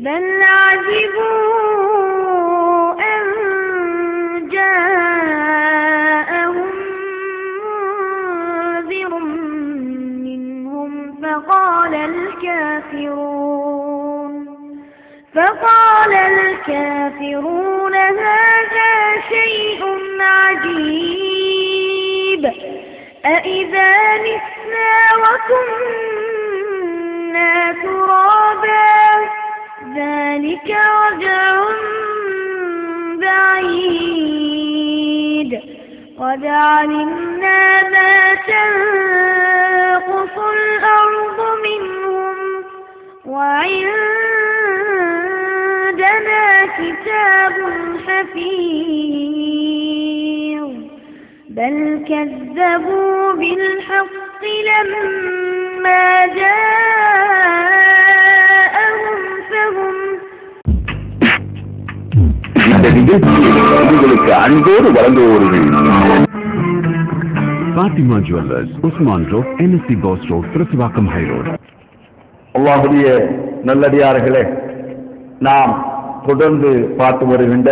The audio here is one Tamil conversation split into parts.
بل عجبوا أن جاءهم منذر منهم فقال الكافرون هذا شيء عجيب أإذا متنا وكنا ترابا ذلك رجع بعيد قد علمنا ما تنقص الأرض منهم وعندنا كتاب حفيظ بل كذبوا بالحق لما جاءهم فهم இந்த நிகழ்ச்சியை உங்களுக்கு அன்போடு வழங்குவோர்கள் Fathima jewellers, Usman road, NSC Bose road, Tiruchivakkam high road. அல்லாஹ்வுடைய நல்லடியார்களே, நாம் தொடர்ந்து பார்த்து வருகின்ற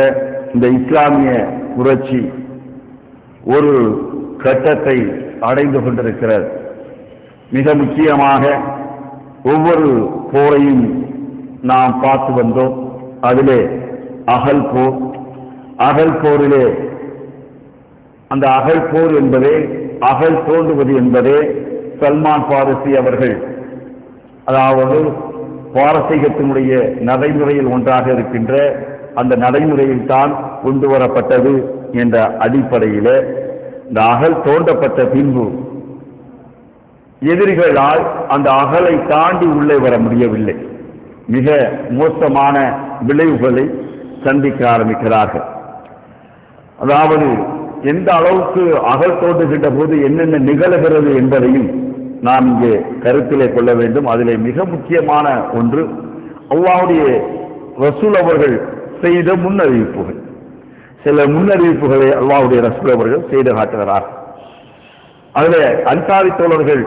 இந்த இஸ்லாமிய புரட்சி ஒரு கட்டத்தை அடைந்து கொண்டிருக்கிறது. மிக முக்கியமாக ஒவ்வொரு போரையும் நாம் பார்த்து வந்தோம். அதிலே அகல் போரிலே அந்த அகல் போர் என்பதே, அகல் தோன்றுவது என்பதே சல்மான் பாரசி அவர்கள், அதாவது பாரசீகத்தினுடைய நடைமுறையில் ஒன்றாக இருக்கின்ற அந்த நடைமுறையில் தான் கொண்டு வரப்பட்டது என்ற அடிப்படையில் இந்த அகல் தோண்டப்பட்ட பின்பு எதிரிகளால் அந்த அகலை தாண்டி உள்ளே வர முடியவில்லை. மிக மோசமான விளைவுகளை சந்திக்க ஆரம்பிக்கிறார்கள். அதாவது எந்த அளவுக்கு அகல் தோன்றுகின்ற போது என்னென்ன நிகழ்கிறது என்பதையும் நாம் இங்கே கருத்திலே கொள்ள வேண்டும். அதிலே மிக முக்கியமான ஒன்று அல்லாஹ்வுடைய ரசூல் அவர்கள் செய்த முன்னறிவிப்புகள். சில முன்னறிவிப்புகளை அல்லாஹ்வுடைய ரசூல் அவர்கள் செய்து காட்டுகிறார். அதில் அன்சாரி தோழர்கள்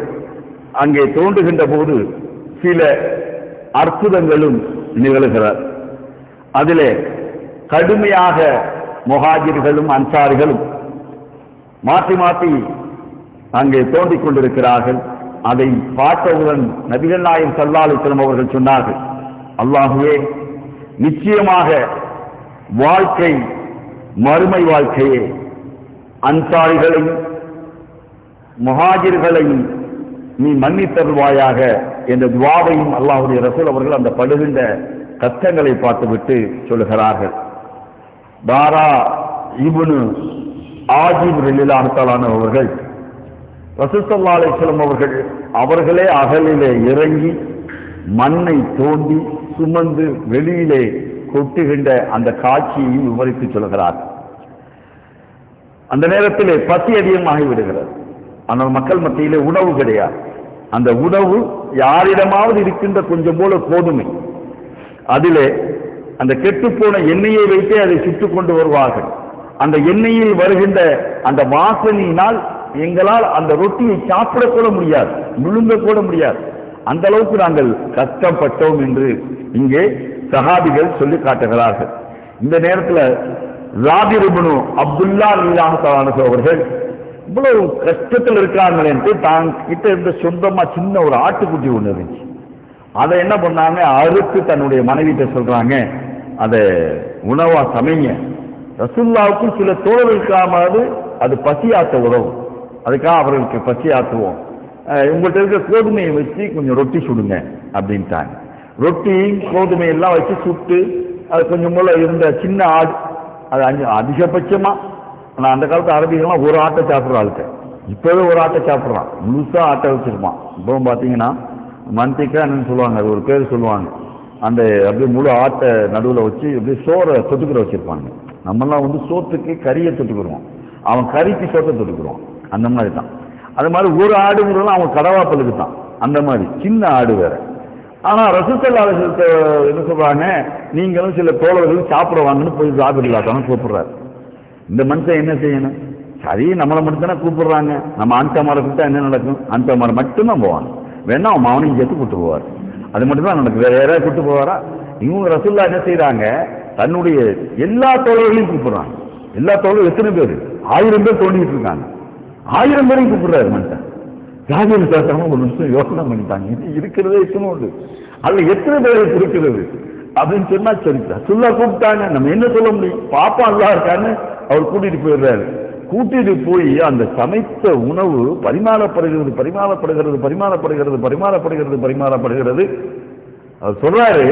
அங்கே தோன்றுகின்ற போது சில அற்புதங்களும் நிகழ்கிறார். அதிலே கடுமையாக முஹாஜிர்களும் அன்சாரிகளும் மாற்றி மாற்றி அங்கே தோன்றிக் கொண்டிருக்கிறார்கள். அதை பார்த்தவுடன் நபிகள் நாயகம் ஸல்லல்லாஹு அலைஹி வஸல்லம் அவர்கள் சொன்னார்கள், அல்லாஹ்வே, நிச்சயமாக வாழ்க்கை மறுமை வாழ்க்கையே அன்சாரிகளையும் முஹாஜிர்களையும் நீ மன்னித்தருள்வாயாக என்ற துஆவையும் அல்லாஹ்வுடைய ரசூல் அவர்கள் அந்த படுகின்ற கஷ்டங்களை பார்த்துவிட்டு சொல்லுகிறார்கள். பாரா இப்னு ஆஜிப் ரலியல்லாஹு தஆலா அவர்கள் ரசூல் ஸல்லல்லாஹு அலைஹி வஸல்லம் அவர்களே அகலிலே இறங்கி மண்ணை தோண்டி சுமந்து வெளியிலே கொட்டுகின்ற அந்த காட்சியை விவரித்து சொல்கிறார். அந்த நேரத்திலே பசி அதிகமாகி விடுகிறது. ஆனால் மக்கள் மத்தியிலே உணவு கிடையாது. அந்த உணவு யாரிடமாவது இருக்கின்ற கொஞ்சம் போல கோதுமை, அதிலே அந்த கெட்டுப்போன எண்ணெயை வைத்தே அதை சுட்டுக் கொண்டு வருவார்கள். அந்த எண்ணெயில் வருகின்ற அந்த வாசனையினால் எங்களால் அந்த ரொட்டியை சாப்பிடக்கூட முடியாது, முழுங்க கூட முடியாது. அந்த அளவுக்கு நாங்கள் கஷ்டப்பட்டோம் என்று இங்கே சஹாபிகள் சொல்லி காட்டுகிறார்கள். இந்த நேரத்தில் ஜாபிர் இப்னு அப்துல்லா ரலியல்லாஹு தஆலா அவர்கள் இவ்வளவு கஷ்டத்தில் இருக்காங்களே என்று தான் கிட்ட இருந்த சொந்தமா சின்ன ஒரு ஆட்டுக்குட்டி ஒன்று இருந்துச்சு. அதை என்ன பண்ணாங்க, அறுத்து தன்னுடைய மனைவிட்ட சொல்றாங்க, அதை உணவா சமைங்க. ரசூலுல்லாவுக்கு சில தோழர்களுக்காவது அது பசியாத்த உதவும், அதுக்காக அவர்களுக்கு பசியாத்துவோம். உங்கள்கிட்ட இருக்க கோதுமையை வச்சு கொஞ்சம் ரொட்டி சுடுங்க அப்படின்ட்டாங்க. ரொட்டி கோதுமை எல்லாம் வச்சு சுட்டு அது கொஞ்சம் போல இருந்த சின்ன ஆடு, அது அதிகபட்சமா ஆனால் அந்த காலத்து அரபிகள்லாம் ஒரு ஆட்டை சாப்பிட்ற ஆளுக்கு, இப்போவே ஒரு ஆட்டை சாப்பிட்றான், முழுசா ஆட்டை வச்சிருப்பான். இப்போவும் பார்த்தீங்கன்னா மந்திக்கா என்னன்னு சொல்லுவாங்க, அது ஒரு பேர் சொல்லுவாங்க. அந்த அப்படியே முழு ஆட்டை நடுவில் வச்சு அப்படியே சோறை தொட்டுக்கிற வச்சிருப்பாங்க. நம்மெல்லாம் வந்து சோத்துக்கு கறியை தொட்டுக்கிடுவோம், அவன் கறிக்கு சோத்தை தொட்டுக்கிடுவான். அந்த மாதிரி தான். அது மாதிரி ஒரு ஆடுங்கிறதுலாம் அவன் கடவாப்பலுக்கு தான். அந்த மாதிரி சின்ன ஆடு வேற. ஆனால் ரசூல் ஸல்லல்லாஹு அலைஹி வஸல்லம் என்ன சொல்றாங்க, நீங்களும் சில தோழர்கள் சாப்பிட வாங்கன்னு போய் சாப்பிடலாத்தானு கூப்பிடுறாரு. இந்த மனுஷன் என்ன செய்யணும்? சரி, நம்மளை மட்டும் தானே கூப்பிடுறாங்க, நம்ம அந்த மாதிரி கூப்பிட்டா என்ன நடக்கும்? அந்த மாதிரி மட்டும்தான் போவாங்க. வேணா அவன் அவனையும் சேர்த்து கூப்பிட்டு போவார். அது மட்டும் தான் நடக்கும். வேற யாராவது கூப்பிட்டு போவாரா? இவங்க ரசூலுல்லாஹ் என்ன செய்யறாங்க, தன்னுடைய எல்லா தோழர்களையும் கூப்பிடுறாங்க. எல்லா தோழர்களும் எத்தனை பேர்? 1000 பேர் தோண்டிட்டு இருக்காங்க. 1000 பேரையும் கூப்பிடுறாரு மனுஷன். ஜாபிர் பேசுறாங்க, ஒரு நிமிஷம் யோசனை பண்ணிட்டாங்க, இது இருக்கிறதே எத்தனை உண்டு, அதுல எத்தனை பேரை இருக்கிறது அப்படின்னு சொன்னா சரி ரசூலுல்லாஹ் கூப்பிட்டாங்க, நம்ம என்ன சொல்ல முடியும், பாப்பா அல்லாஹ் இருக்கான்னு அவர் கூட்டிட்டு போயிடுறாரு. கூட்டிட்டு போய் அந்த சமைத்த உணவு பரிமாறப்படுகிறது பரிமாறப்படுகிறது பரிமாறப்படுகிறது பரிமாறப்படுகிறது பரிமாறப்படுகிறது. அவர் சொல்றாரு,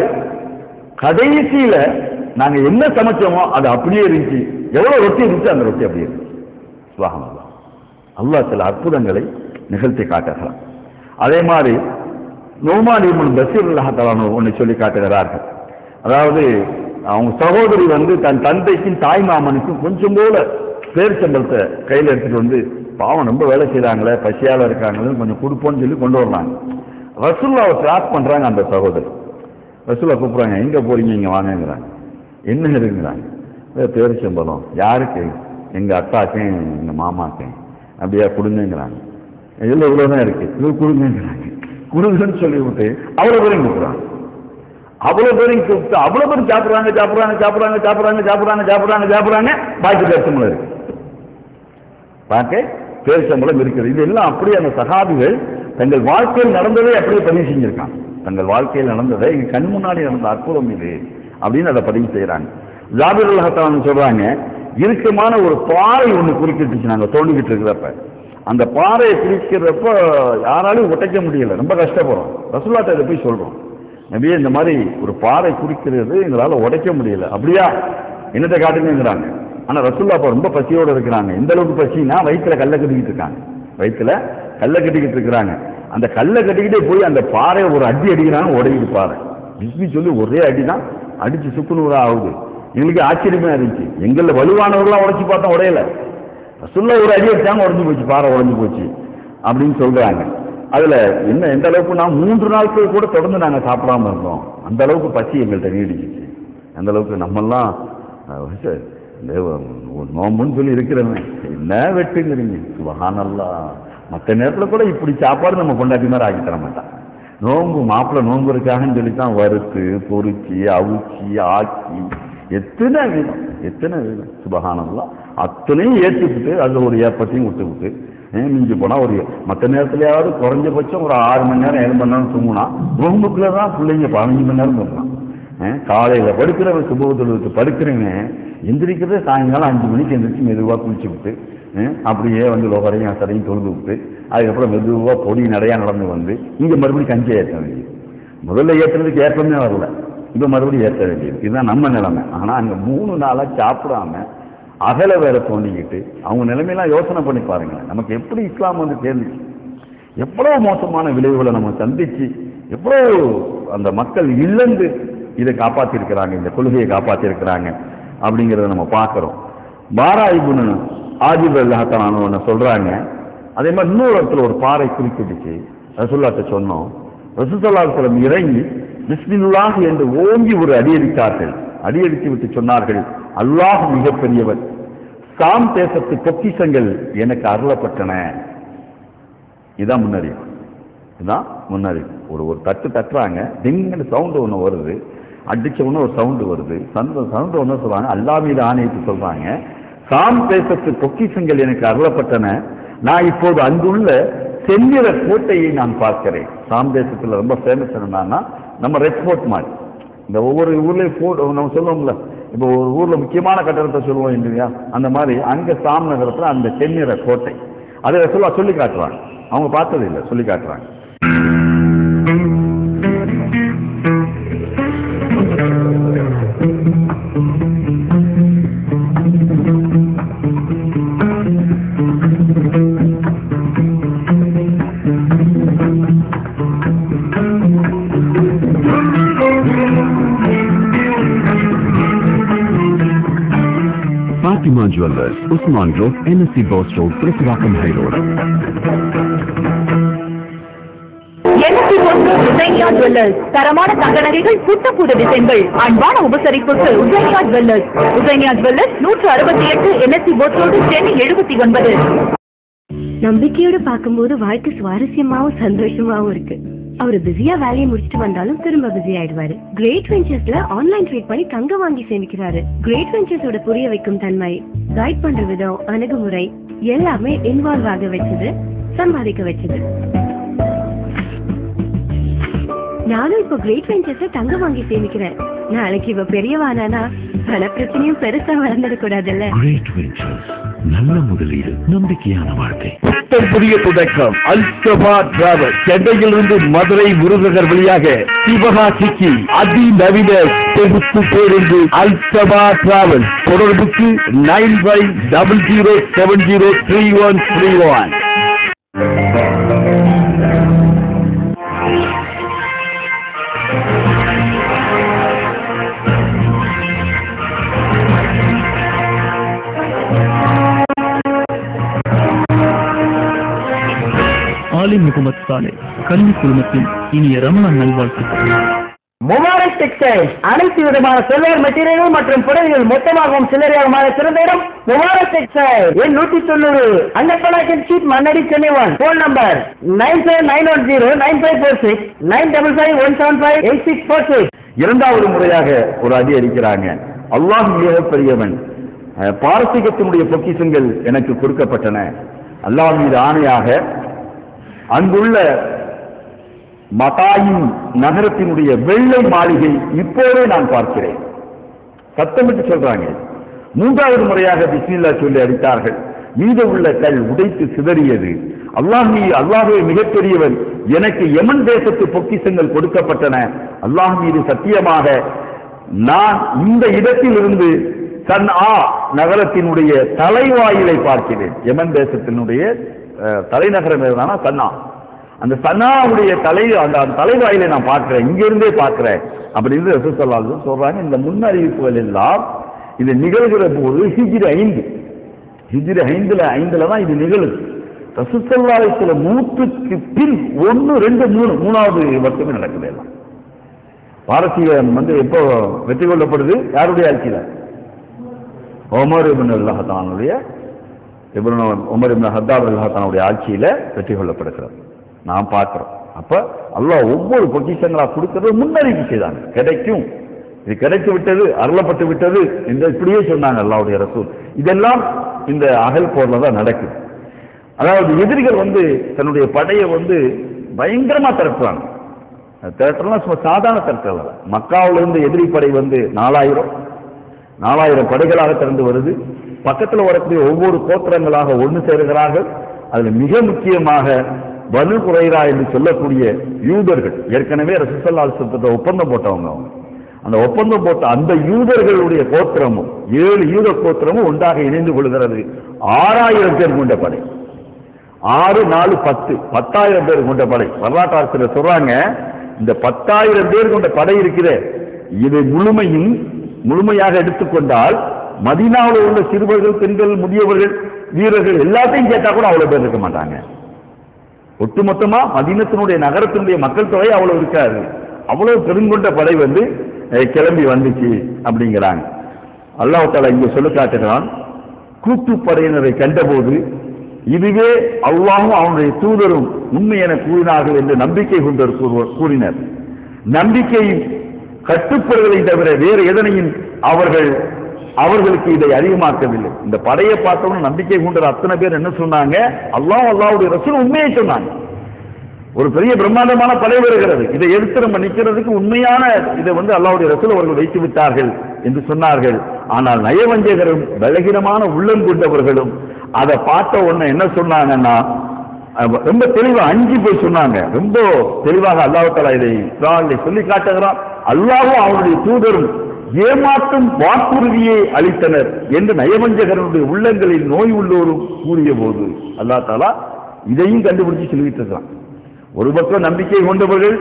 கடைசியில நாங்க என்ன சமைச்சோமோ அது அப்படியே இருந்துச்சு, எவ்வளவு ரொட்டி இருந்துச்சு அந்த ரொட்டி அப்படியே இருந்துச்சு. சுப்ஹானல்லாஹ். அல்லாஹ் சில அற்புதங்களை நிகழ்த்தி காட்டுகிறார். அதே மாதிரி நுஅமான் இப்னு பஷீர் ரலியல்லாஹு தஆலா ஒன்று சொல்லி காட்டுகிறார்கள். அதாவது அவங்க சகோதரி தன் தந்தைக்கும் தாய் மாமனுக்கும் கொஞ்சம் போல பேரிச்சம்பழத்தை கையில் எடுத்துட்டு வந்து, பாவம் ரொம்ப வேலை செய்யறாங்களே, பசியால இருக்காங்களே, கொஞ்சம் கொடுப்போன்னு சொல்லி கொண்டு வர்றாங்க. ரசூலுல்லாஹ் ட்ராக் பண்றாங்க. அந்த சகோதரி ரசூலுல்லாஹ் கூப்பிடுறாங்க, எங்க போறீங்க, இங்க வாங்கங்கிறாங்க. என்ன இருக்குங்கிறாங்க, பேரிச்சம்பழம் யாருக்கு, எங்க அத்தாக்கேன் எங்க மாமாக்கேன், அப்படியா கொடுங்கிறாங்க. எல்லாம் இவ்வளவுதான் இருக்கு, இது கொடுங்கிறாங்க. கொடுங்கன்னு சொல்லிவிட்டு அவ்வளவு பேரையும் கூப்பிடுறாங்க. அவ்வளவு பேரையும் கூப்பிட்டு அவ்வளவு பேரும் சாப்பிடுறாங்க சாப்பிடுறாங்க சாப்பிடுறாங்க சாப்பிடுறாங்க சாப்பிடுறாங்க சாப்பிடுறாங்க சாப்பிடுறாங்க பாக்கி பேரிச்சம்பழம் இருக்கு, பாக்க பேரிச்சம்பழம் இருக்குது. இது எல்லாம் அப்படியே அந்த சஹாபிகள் தங்கள் வாழ்க்கையில் நடந்ததை அப்படியே பதிவு செஞ்சிருக்காங்க. தங்கள் வாழ்க்கையில் நடந்ததை எங்க கண் முன்னாடி நடந்த அற்புதம் இது அப்படின்னு அதை பதிவு செய்யறாங்க. ஜாபிர் ரலியல்லாஹு தஆலா சொல்றாங்க, இறுக்கமான ஒரு பாறை ஒண்ணு குறுக்கிட்டுச்சு நாங்க தோண்டிக்கிட்டு இருக்கிறப்ப. அந்த பாறையை குறுக்கிறப்ப யாராலையும் உடைக்க முடியல, ரொம்ப கஷ்டப்படுறோம். ரசூலுல்லாஹ் இதை போய் சொல்றோம், நபியே இந்த மாதிரி ஒரு பாறை குறுக்கிறது எங்களால உடைக்க முடியல. அப்படியா, என்னத்தை காட்டுங்கிறாங்க. ஆனா ரசூலுல்லாஹ் ரொம்ப பசியோட இருக்கிறாங்க. எந்த அளவுக்கு பசினா வயிற்றுல கல்லை கட்டிக்கிட்டு இருக்காங்க, வயிற்றுல கல்லை கட்டிக்கிட்டு இருக்கிறாங்க. அந்த கல்லை கட்டிக்கிட்டே போய் அந்த பாறையை ஒரு அடி அடிக்கிறாங்க, உடையுது பாறை. பிஸ்மி சொல்லி ஒரே அடிதான், அடிச்சு சுக்குநூறா ஆகுது. எங்களுக்கு ஆச்சரியமா இருந்துச்சு, எங்கள வலுவானவர்களாம் உடைச்சு பார்த்தா உடையல, ரசூலுல்லாஹ் ஒரு அடி அடிச்சாங்க, உடைஞ்சு போச்சு, பாறை உடைஞ்சு போச்சு அப்படின்னு சொல்றாங்க. அதுல என்ன எந்த அளவுக்கு நான் 3 நாட்கள் கூட தொடர்ந்து நாங்க சாப்பிடாம இருந்தோம், அந்த அளவுக்கு பசி எங்கள்கிட்ட நீடிச்சிச்சு. அந்த அளவுக்கு நம்மெல்லாம் நோம்புன்னு சொல்லி இருக்கிறவங்க என்ன வெட்டுங்கிறீங்க, சுப்ஹானல்லாஹ். மற்ற நேரத்தில் கூட இப்படி சாப்பாடு நம்ம கொண்டாடி மாதிரி ஆக்கி தர மாட்டான். நோம்பு மாப்பிள்ளை நோம்பு இருக்காங்கன்னு சொல்லித்தான் வறுத்து பொறிச்சு அவிச்சு ஆக்கி எத்தனை வீதம் சுப்ஹானல்லாஹ். அத்தனையும் ஏற்றுக்கிட்டு அதுல ஒரு ஏற்பத்தையும் விட்டு மிஞ்சி போனா ஒரு மற்ற நேரத்திலேயாவது குறைஞ்சபட்சம் ஒரு 6 மணி நேரம் 7 மணி நேரம் தூங்கினா, நோம்புக்குள்ளதான் பிள்ளைங்க 15 மணி நேரம் தூங்கலாம். காலையில படுக்கிறவன் சுபவத்துக்கு படுக்கிறவன் எந்திரிக்கிறதே சாயங்காலம் 5 மணிக்கு எந்திரிச்சு மெதுவாக குளிச்சு விட்டு அப்படியே லோகரையும் அசரையும் தொழுது விட்டு அதுக்கப்புறம் மெதுவாக பொடி நடையா நடந்து இங்க மறுபடியும் கஞ்சி ஏற்ற வேண்டியது. முதல்ல ஏற்றுறதுக்கு ஏற்றமே வரல, இப்போ மறுபடியும் ஏற்ற வேண்டியது. இதுதான் நம்ம நிலைமை. ஆனா அங்க 3 நாளா சாப்பிடாம அகல வேற தோண்டிக்கிட்டு அவங்க நிலைமையெல்லாம் யோசனை பண்ணி பாருங்க. நமக்கு எப்படி இஸ்லாம் தேர்ந்துச்சு, எவ்வளவு மோசமான விளைவுகளை நம்ம சந்திச்சு, எவ்வளவு அந்த மக்கள் இழந்து இதை காப்பாற்றி இருக்கிறாங்க, இந்த கொள்கையை காப்பாற்றி இருக்கிறாங்க அப்படிங்கிறத நம்ம பார்க்கிறோம். பாரா இப்னு ஆஜிப் ரலியல்லாஹு தஆலா ஒன்று சொல்றாங்க. அதே மாதிரி இன்னொரு இடத்துல ஒரு பாறை குறுக்கிட்டுச்சு, ரசூலுல்லாஹ்ட்ட சொன்னோம். ரசூலுல்லாஹி ஸல்லல்லாஹு அலைஹி வஸல்லம் இறங்கி பிஸ்மில்லாஹ் என்று ஓங்கி ஒரு அடியடித்தார்கள். அடியடித்து விட்டு சொன்னார்கள், அல்லாஹ் மிகப்பெரியவர், சாம் தேசத்து பொக்கிஷங்கள் எனக்கு அருளப்பட்டன. இதுதான் முன்னறிவு, இதுதான் முன்னறிவு. ஒரு தட்டு தட்டுறாங்க, டிங்கு சவுண்டு ஒன்று வருது, அடிச்ச ஒன்று ஒரு சவுண்டு வருது, சவுண்டு ஒன்று சொல்றாங்க, அல்லா மீது ஆணையிட்டு சொல்றாங்க, சாம் தேசத்து பொக்கிஷங்கள் எனக்கு அருளப்பட்டன, நான் இப்போது அங்குள்ள செந்நிற கோட்டையை நான் பார்க்கிறேன். சாம் தேசத்துல ரொம்ப ஃபேமஸ் என்னன்னா நம்ம ரெட் ஃபோர்ட் மாதிரி, இந்த ஒவ்வொரு ஊர்லயும் நம்ம சொல்லுவோம்ல, இப்போ ஒரு ஊர்ல முக்கியமான கட்டடத்தை சொல்லுவோம் இல்லையா, அந்த மாதிரி அங்க சாம் நகரத்துல அந்த செந்நிற கோட்டை அதை சொல்லி காட்டுறாங்க. அவங்க பார்த்தது இல்லை, சொல்லி காட்டுறாங்க. Fatima Jewellers, Usman Road, NSC Boss Road, Tripurakkam High Road. NSC Boss Road, Uzainia Jewellers. தரமான தங்க நகைகள், புத்தப்புது டிசைன்கள், அன்பான உபசரிப்புக்கு Uzainia Jewellers. Uzainia Jewellers 168 NSC Boss Road, Chennai 79. நம்பிக்கையோட பார்க்கும்போது வாழ்க்கை சுவாரஸ்யமாவும் சந்தோஷமாவும் இருக்கு. அவரு பிஸியா வேலையை முடிச்சுட்டு வந்தாலும் திரும்ப பிஸி ஆயிடுவாரு. கிரேட் வெஞ்சர்ஸ்ல ஆன்லைன் ட்ரேட் பண்ணி தங்க வாங்கி சேமிக்கிறாரு. கிரேட் வெஞ்சர்ஸோட புரிய வைக்கும் தன்மை, கைட் பண்ற விதம், அணுகுமுறை எல்லாமே இன்வால்வ் ஆக வச்சது, சம்பாதிக்க வச்சது. நானும் இப்போ கிரேட் வெஞ்சர்ஸ்ல தங்க வாங்கி சேமிக்கிறேன். நாளைக்கு இவ பெரியவானா பல பிரச்சனையும் பெருசா வளர்ந்துடக்கூடாதுல்ல. கிரேட் வெஞ்சர்ஸ், நல்ல முதலீடு, நம்பிக்கையான வாழ்க்கை. புதிய தொடக்கம் அல்சபா டிராவல். சென்னையிலிருந்து மதுரை விருதுநகர் வழியாக சிவகாசிக்கு அதிநவீன தொகுப்பு பேருந்து அல்சபா டிராவல். தொடர்புக்கு 9500703131. ஆலி முகமது சாலே கல்வி குழுமத்தின் இனிய ரமணான் நல்வாழ்த்துக்கள். முபாரக் டெக்ஸ்டைல்ஸ் அனைத்து விதமான சில்வர் மெட்டீரியல்கள் மற்றும் புடவைகள் மொத்தமாகவும் சில்லறையாகவும் சிறந்த இடம் முபாரக் டெக்ஸ்டைல். எண் 190 Annappanaicken street, Mannady, Chennai 1. Phone number 9791095546 9551758646. இரண்டாவது முறையாக ஒரு அடி அடிக்கிறாங்க. அல்லாஹ் மிக பெரியவன், பாரசீகத்தினுடைய பொக்கிஷங்கள் எனக்கு கொடுக்கப்பட்டன. அல்லாஹ் மீது ஆணையாக அங்குள்ள மதாயின் நகரத்தினுடைய வெள்ளை மாளிகை இப்போதே நான் பார்க்கிறேன். சத்தமிட்டு சொல்றாங்க. மூன்றாவது முறையாக பிஸ்மில்லா சொல்லி அடித்தார்கள். மீது உள்ள கல் உடைத்து சிதறியது. அல்லாஹ்வே மிகப்பெரியவன், எனக்கு யமன் தேசத்து பொக்கிஷங்கள் கொடுக்கப்பட்டன. அல்லாஹ் மீது சத்தியமாக நான் இந்த இடத்தில் இருந்து சன்ஆ நகரத்தினுடைய தலைவாயிலை பார்க்கிறேன். யமன் தேசத்தினுடைய தலைநகரம் எதுனா சன்னா. அந்த சன்னாவுடைய அந்த தலைவாயிலை நான் பார்க்கிறேன், இங்க இருந்தே பார்க்கிறேன் அப்படின்னு ரசூல் ஸல்லல்லாஹு அலைஹி வஸல்லம் சொல்றாங்க. இந்த முன்னறிவிப்புகள் எல்லாம் இது நிகழ்கிற போது ஹிஜ்ரி 5 தான் இது நிகழுது. ரசூல் ஸல்லல்லாஹு அலைஹி வஸல்லம் மூத்துக்கு பின் 1, 2, 3 மூணாவது வருஷமே நடக்குது. எல்லாம் பாரசீகம் எப்போ வெற்றி கொள்ளப்படுது? யாருடைய ஆட்சியில? உமர் இப்னு ஹத்தாப் ரலியல்லாஹு ஆட்சியில வெற்றி கொள்ளப்படுகிறது. நாம் பார்க்கிறோம். அப்ப அல்லாஹ் ஒவ்வொரு பொக்கிஷங்களா கொடுக்கிறது முன்னறிவிப்பு செய்தாங்க. கிடைக்கும், இது கிடைத்து விட்டது, அருளப்பட்டு விட்டது என்று இப்படியே சொன்னாங்க அல்லாஹ்வுடைய ரசூல். இதெல்லாம் இந்த அகல் போர்ல தான் நடக்குது. அதாவது எதிரிகள் தன்னுடைய படையை பயங்கரமா திரட்டுறாங்க. திரட்டலாம் சும்மா சாதாரண திரட்டல. மக்காவிலிருந்து எதிரி படை 4000 படைகளாக திறந்து வருது. பக்கத்தில் வரக்கூடிய ஒவ்வொரு கோத்திரங்களாக ஒன்று சேருகிறார்கள். அதுல மிக முக்கியமாக பனு குரைரா என்று சொல்லக்கூடிய யூதர்கள், ஏற்கனவே ரசூல் ஸல்லல்லாஹு அலைஹி வஸல்லம் ஒப்பந்தம் போட்டவங்க. அந்த ஒப்பந்தம் போட்ட அந்த யூதர்களுடைய கோத்திரமும் 7 யூத கோத்திரமும் ஒன்றாக இணைந்து கொள்கிறது. 6000 பேர் கொண்ட படை. 6, 4, 10,000 பேர் கொண்ட படை. வரலாற்று ஆசிரியர் சொல்றாங்க, இந்த 10,000 பேர் கொண்ட படை இருக்கிறது, இது முழுமையாக எடுத்துக்கொண்டால் மதீனாவில் உள்ள சிறுவர்கள், பெண்கள், முதியவர்கள், வீரர்கள் எல்லாத்தையும் கேட்டா கூட அவ்வளவு பேர் இருக்க மாட்டாங்க. ஒட்டுமொத்தமா மதீனத்தினுடைய நகரத்தினுடைய மக்கள் தொகை அவ்வளவு இருக்காது. அவ்வளவு பெருங்கொண்ட படை கிளம்பி வந்துச்சு அப்படிங்கிறாங்க. அல்லாஹ் தஆலா இங்கே சொல்ல காட்டுகிறான், கூட்டுப்படையினரை கண்டபோது இதுவே அல்லாஹும் அவனுடைய தூதரும் உண்மை என கூறினார்கள் என்று நம்பிக்கை கொண்டவர் கூறினர். நம்பிக்கை கட்டுப்படுவதை தவிர வேறு எதனையும் அவர்களுக்கு இதை அதிகமாக்கவில்லை. இந்த படையை பார்த்தவங்க நம்பிக்கை கொண்ட அத்தனை பேர் என்ன சொன்னாங்க? அல்லாஹ்வுடைய ரசூல் உண்மையை சொன்னாங்க. ஒரு பெரிய பிரம்மாண்டமான படை வருகிறது, இதை எடுத்து நம்ம நிற்கிறதுக்கு உண்மையான இதை அல்லாஹ்வுடைய ரசூல் அவர்கள் வைத்து விட்டார்கள் என்று சொன்னார்கள். ஆனால் நயவஞ்சகரும் பலகீனமான உள்ளம் கொண்டவர்களும் அதை பார்த்த உடனே என்ன சொன்னாங்கன்னா, ரொம்ப தெளிவா அஞ்சு போய் சொன்னாங்க. ரொம்ப தெளிவாக அல்லாஹ் தஆலா இதை குர்ஆனில் சொல்லி காட்டுகிறான். அல்லாஹ்வும் அவனுடைய தூதரும் ஏமாற்றும் வாக்குறுதியை அளித்தனர் என்று நயவஞ்சகருடைய உள்ளங்களில் நோய் உள்ளோரும் கூறிய போது அல்லாஹ் தஆலா இதையும் கண்டுபிடிச்சு சொல்லிட்டு இருக்கிறான். ஒரு பக்கம் நம்பிக்கை கொண்டவர்கள்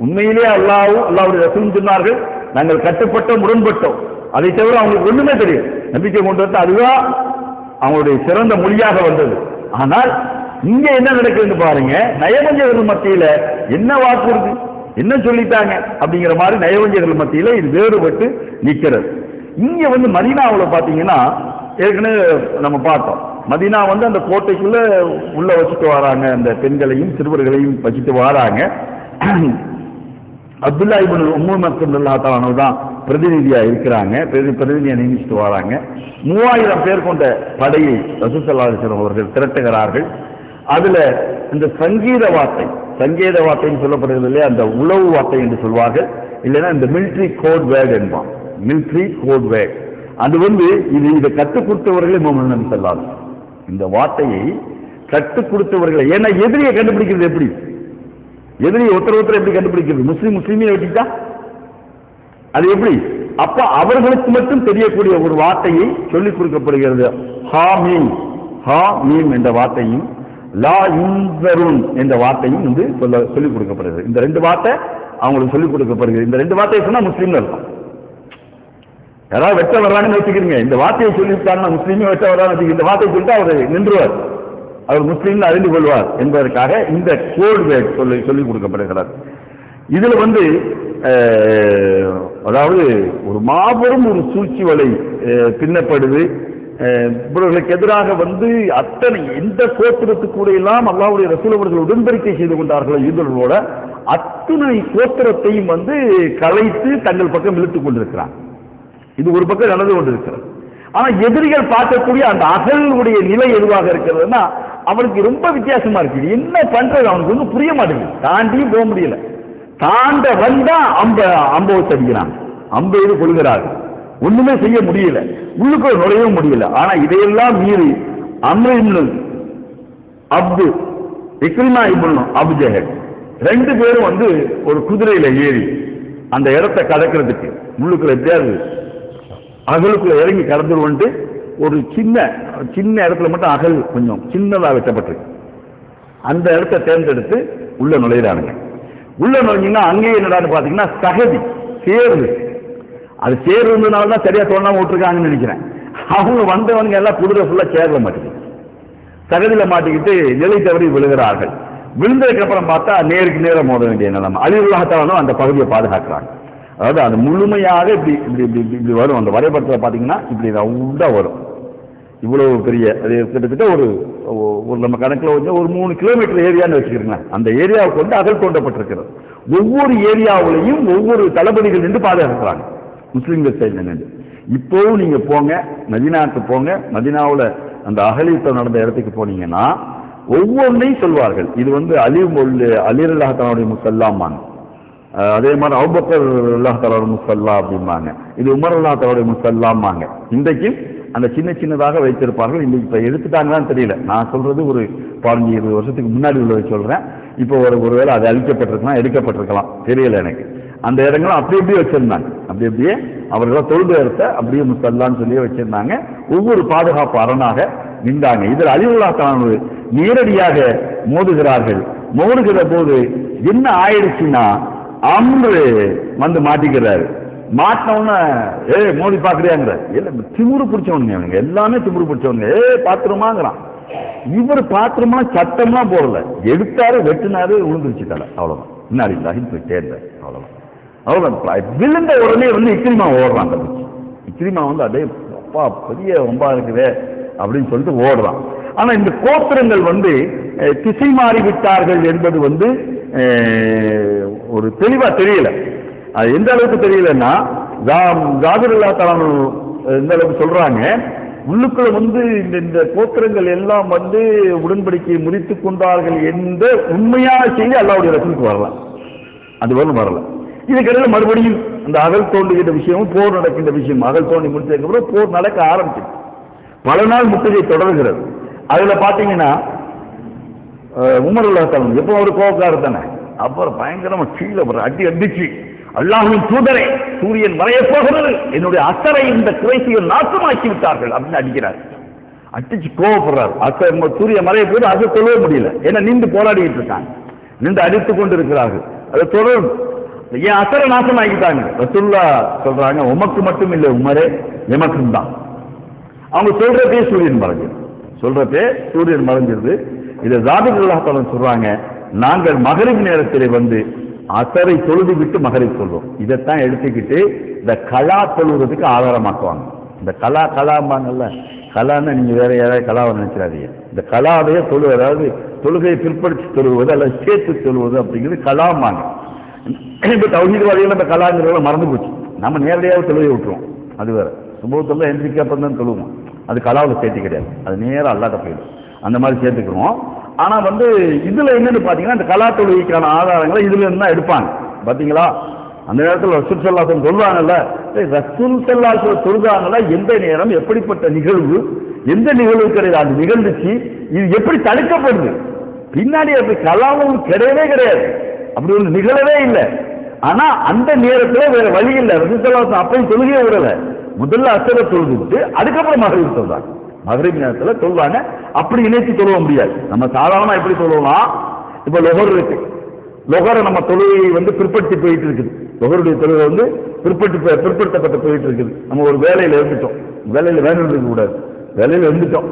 உண்மையிலே அல்லாஹ்வுடைய ரசூல் சொன்னார்கள், நாங்கள் கட்டுப்பட்டோம், முரண்பட்டோம், அதை தவிர அவங்களுக்கு ஒண்ணுமே தெரியும். நம்பிக்கை கொண்டு வந்து அதுதான் அவங்களுடைய சிறந்த மொழியாக வந்தது. ஆனால் இங்க என்ன நடக்குதுன்னு பாருங்க, நயவஞ்சகர்கள் மத்தியில என்ன வாக்குறுதி, என்ன சொல்லிட்டாங்க அப்படிங்கிற மாதிரி நயவஞ்சகர்கள் மத்தியில இது வேறுபட்டு நிற்கிறது. இங்க மதீனாவில் பாத்தீங்கன்னா ஏற்கனவே நம்ம பார்த்தோம், மதீனா அந்த கோட்டைக்குள்ள உள்ள வச்சுட்டு வராங்க, அந்த பெண்களையும் சிறுவர்களையும் வச்சுட்டு வராங்க. அப்துல்லா இப்னு உம்மு மக்தும் ரலியல்லாஹு தஆலா தான் பிரதிநிதியா இருக்கிறாங்க, பிரதிநிதியா நியமிச்சுட்டு வராங்க. 3000 பேர் கொண்ட படையை ரசூல் ஸல்லல்லாஹு அலைஹி வஸல்லம் அவர்கள் திரட்டுகிறார்கள். அதுல இந்த சங்கீத வார்த்தைன்னு சொல்லப்படுகிறது இல்லையா, அந்த உளவு வார்த்தை என்று சொல்வார்கள், இல்லைன்னா இந்த மிலிட்ரி கோட் வேர்டு என்பான், மிலிட்ரி கோட் வேர்டு. அது இதை கற்றுக் கொடுத்தவர்களே முஹம்மது நபி ஸல்லல்லாஹு அலைஹி வஸல்லம். இந்த வார்த்தையை கற்றுக் கொடுத்தவர்களை, ஏன்னா எதிரியை கண்டுபிடிக்கிறது எப்படி, எதிரியை ஒருத்தர் எப்படி கண்டுபிடிக்கிறது, முஸ்லீமே வச்சுட்டா அது எப்படி? அப்ப அவர்களுக்கு மட்டும் தெரியக்கூடிய ஒரு வார்த்தையை சொல்லிக் கொடுக்கப்படுகிறது. ஹா மீம் என்ற வார்த்தையும் லா யுன்ஸருன் என்ற வார்த்தையும் சொல்லிக் கொடுக்கப்படுகிறது. இந்த ரெண்டு வார்த்தை அவங்களுக்கு சொல்லிக் கொடுக்கப்படுகிறது. இந்த ரெண்டு வார்த்தையை சொன்னா முஸ்லீம்ல இருக்கும். யாராவது வெட்ட வர்றாங்கன்னு வச்சுக்கிறீங்க, இந்த வார்த்தையை சொல்லிவிட்டாங்கன்னா முஸ்லீமே வெட்ட வர்றான்னு வச்சுக்க, இந்த வார்த்தையை சொல்லிட்டு அவர் நின்றுவார், அவர் முஸ்லீம்ல அறிந்து கொள்வார் என்பதற்காக இந்த கோட் வேர்ட் சொல்லிக் கொடுக்கப்படுகிறார். இதுல அதாவது ஒரு மாபெரும் ஒரு சூழ்ச்சி வலை பின்னப்படுது. இவர்களுக்கு எதிராக அத்தனை எந்த கோத்திரத்துக்கூட எல்லாம் அல்லாஹ்வுடைய ரசூல் அவர்கள் உடன்படிக்கை செய்து கொண்டார்களோ யூதர்களோட, அத்தனை கோத்திரத்தையும் கலைத்து தங்கள் பக்கம் இழுத்துக் கொண்டிருக்கிறாங்க. இது ஒரு பக்கம் நடந்து கொண்டிருக்கிறது. ஆனா எதிரிகள் பார்க்கக்கூடிய அந்த அகலுடைய நிலை எதுவாக இருக்கிறதுனா அவனுக்கு ரொம்ப வித்தியாசமா இருக்கு. என்ன பண்றது அவனுக்கு ஒன்றும் புரிய மாட்டேங்குது, தாண்டியும் போக முடியல. தாண்ட வந்தா அம்பை அடிக்கிறாங்க, அம்பை கொள்கிறார்கள், ஒண்ணுமே செய்ய முடியல, உள்ளுக்கு நுழையவும் முடியல. ஆனா இதையெல்லாம் மீறி அம்ரு இப்னு அப்து, இக்ரிமா இப்னு அபு ஜஹல் ரெண்டு பேரும் ஒரு குதிரையில ஏறி அந்த இடத்தை கடக்கிறதுக்கு உள்ளுக்குள்ள எப்படியாவது அகலுக்குள்ள இறங்கி கடந்துருவன்ட்டு ஒரு சின்ன இடத்துல மட்டும் அகல் கொஞ்சம் சின்னதாக வெட்டப்பட்டிருக்கு. அந்த இடத்தை தேர்ந்தெடுத்து உள்ள நுழையிறானுங்க. உள்ள நுழைஞ்சிங்கன்னா அங்கேயே என்னடான்னு பாத்தீங்கன்னா சகதி சேரு, அது சேரு இருந்ததுனாலதான் சரியா தோணாம விட்டுருக்காங்கன்னு நினைக்கிறேன். அவங்க வந்தவங்க எல்லாம் குதிரை ஃபுல்லா சேர்ல மாட்டிக்கிட்டு சகதியில மாட்டிக்கிட்டு நிலை தவறி விழுகிறார்கள். விழுந்ததுக்கு அப்புறம் பார்த்தா நேருக்கு நேர மோத வேண்டிய நிலைமை. அலி ரலியல்லாஹு தஆலா அந்த பகுதியை பாதுகாக்கிறாங்க. அதாவது அது முழுமையாக இப்படி வரும். அந்த வரைபடத்தில் பார்த்தீங்கன்னா இப்படி ரவுண்டா வரும். இவ்வளவு பெரிய, அது கிட்டத்தட்ட ஒரு நம்ம கணக்கில் ஒரு 3 கிலோமீட்டர் ஏரியான்னு வச்சுக்கிறீங்களா, அந்த ஏரியாவுக்கு அகல் தோண்டப்பட்டிருக்கிறது. ஒவ்வொரு ஏரியாவிலையும் ஒவ்வொரு தளபதிகள் நின்று பாதுகாக்கிறாங்க முஸ்லீம்கள் சைட்ல நின்று. இப்போவும் நீங்க போங்க, மதீனாவுக்கு போங்க, மதீனாவில் அந்த அகலீத்தம் நடந்த இடத்துக்கு போனீங்கன்னா ஒவ்வொன்றையும் சொல்வார்கள். இது அலி ரலியல்லாஹு தஆலாவுடைய முஸல்லாமாங்க, அதே மாதிரி அபூபக்கர் ரலியல்லாஹு தஆலாவுடைய முஸல்லா அப்படிம்பாங்க, இது உமர் ரலியல்லாஹு தஆலாவுடைய முஸல்லாமாங்க. இன்றைக்கும் அந்த சின்னதாக வைத்திருப்பார்கள். இன்னைக்கு இப்ப எடுத்துட்டாங்களான்னு தெரியல. நான் சொல்றது ஒரு 15-20 வருஷத்துக்கு முன்னாடி உள்ளதை சொல்றேன். இப்போ ஒருவேளை அது அழிக்கப்பட்டிருக்கலாம், எடுக்கப்பட்டிருக்கலாம், தெரியல எனக்கு. அந்த இடங்களும் அப்படியே வச்சிருந்தாங்க. அப்படியே அவர்கள் தொழுது இடத்த அப்படியே முஸல்லான்னு சொல்லி வச்சிருந்தாங்க. ஒவ்வொரு பாதுகாப்பு அரணாக நின்றாங்க. இதில் அலி ரலியல்லாஹு தஆலா நேரடியாக மோதுகிறார்கள். மோதுகிற போது என்ன ஆயிடுச்சுன்னா அம்ரு மாட்டிக்கிறாரு. மாட்டினவன மோதி பாக்குறியாங்கிற திமுரு பிடிச்சவனுங்க, அவனுங்க எல்லாமே திமுரு பிடிச்சவனுங்க. பாத்திரமாங்கிறான். இவர் பாத்திரமா சட்டம்லாம் போடல, எடுத்தாரு, வெட்டினாரு, விழுந்துருச்சு தலை, அவ்வளவுதான். முன்னாடி போய் தேர்ந்தார், அவ்வளவுதான். விழுந்த உடனே இக்ரிமா ஓடுறான். இக்ரிமா அதே அப்பா பெரிய ரொம்ப இருக்குதே அப்படின்னு சொல்லிட்டு ஓடுறான். ஆனா இந்த கோத்திரங்கள் திசை மாறிவிட்டார்கள் என்பது ஒரு தெளிவா தெரியல. அது எந்த அளவுக்கு தெரியலன்னா, ஜாபிர் ரலியல்லாஹு தஆலா எந்த அளவுக்கு சொல்றாங்க, உள்ளுக்குள்ள இந்த கோத்திரங்கள் எல்லாம் உடன்படிக்கையை முறித்துக் கொண்டார்கள் என்ற உண்மையான செய்தி அல்லாஹ்வுடைய ரசூலுக்கு வரல, அது வரல. இதுக்கிடையில மறுபடியும் அந்த அகல் தோண்டுகின்ற விஷயமும் போர் நடக்கின்ற விஷயம், அகல் தோண்டி முடிச்சதுக்கு அப்புறம் போர் நடக்க ஆரம்பிச்சு பல நாள் முற்றுகை தொடர்கிறது. அதுல பாத்தீங்கன்னா உமர் ரலியல்லாஹு தஆலா எப்போ ஒரு கோபக்காரர் தானே, அப்புறம் பயங்கரமா கீழே அடிச்சு அல்லாஹ்வின் தூதரே, சூரியன் மறைய போகிறது, என்னுடைய அசரை இந்த குறைசிகள் நாசமாக்கி விட்டார்கள் அப்படின்னு அடிக்கிறார். அடிச்சு கோவப்படுறாரு. சூரியன் மறைய போது அதை சொல்ல முடியல, ஏன்னா நின்று போராடிட்டு இருக்காங்க, நின்று அடித்துக் கொண்டு இருக்கிறார்கள். அதை தொடரும் என் அசரை நாசமாக்கிட்டாங்க. ரசூலுல்லாஹ் சொல்றாங்க, உமக்கு மட்டும் இல்லை உமரே, எமக்கும் தான். அவங்க சொல்றதே சூரியன் மறைஞ்சிருது. இதை ஜாபிர் ரலியல்லாஹு தஆலா சொல்றாங்க, நாங்கள் மகரிப் நேரத்தில் அசரை தொழுது விட்டு மகரிப் சொல்றோம். இதைத்தான் எடுத்துக்கிட்டு இந்த கலா தொழுவதுக்கு ஆதாரமாக்குவாங்க. இந்த கலாம்பாங்கல்ல, கலான்னு நீங்க வேற யாராவது கலாவை நினைச்சிடாதீங்க. இந்த கலாவையே தொழு, அதாவது தொழுகையை பிற்படுத்தி தொழுவது அல்லது சேர்த்து தொழுவது அப்படிங்கிறது கலாமாங்க. இப்போ தௌஹீத்வாதிகள் அந்த கலாங்கிறத மறந்து போச்சு. நம்ம நேரடியாக தொழுகை விட்டுருவோம், அது வேற. சுபத்தெல்லாம் எந்திரிக்க அப்புறம் தான் தொழுவோம், அது கலாவில் சேர்த்து கிடையாது, அது நேராக அல்லாட்ட போயிடும். அந்த மாதிரி சேர்த்துக்கிறோம். ஆனால் இதில் என்னன்னு பார்த்தீங்கன்னா இந்த கலா தொழுகைக்கான ஆதாரங்களை இதுல இருந்து தான் எடுப்பாங்க. பார்த்தீங்களா, அந்த நேரத்தில் ரசூல் ஸல்லல்லாஹு சொல்றாங்கல்ல, ரசூல் ஸல்லல்லாஹு சொல்றாங்கல்ல, எந்த நேரம் எப்படிப்பட்ட நிகழ்வு, எந்த நிகழ்வு கிடையாது, அது நிகழ்ந்துச்சு, இது எப்படி தடுக்கப்படுது, பின்னாடி அப்படி கலாவும் கிடையவே கிடையாது, அப்படி ஒன்று நிகழவே இல்லை. ஆனா அந்த நேரத்தில் வேற வழி இல்லை. ரசூல் ஸல்லல்லாஹு அப்பயும் தொழுகையை விடல, முதல்ல அசரை தொழுதுட்டு அதுக்கப்புறம் மகரிப் சொல்றாங்க. மகரிப் நேரத்தில் சொல்லுவாங்க, அப்படி இணைத்து தொழுவ முடியாது. நம்ம சாதாரணமா எப்படி சொல்லுவோம்னா, இப்ப லொஹர் இருக்கு, லொஹரை நம்ம தொழுகையை பிற்படுத்தி போயிட்டு இருக்குது, லொஹருடைய தொழுகை பிற்படுத்தப்பட்டு போயிட்டு இருக்குது. நம்ம ஒரு வேலையில இருந்துட்டோம், வேலையில வேணும் இருக்க கூடாது, வேலையில இருந்துட்டோம்,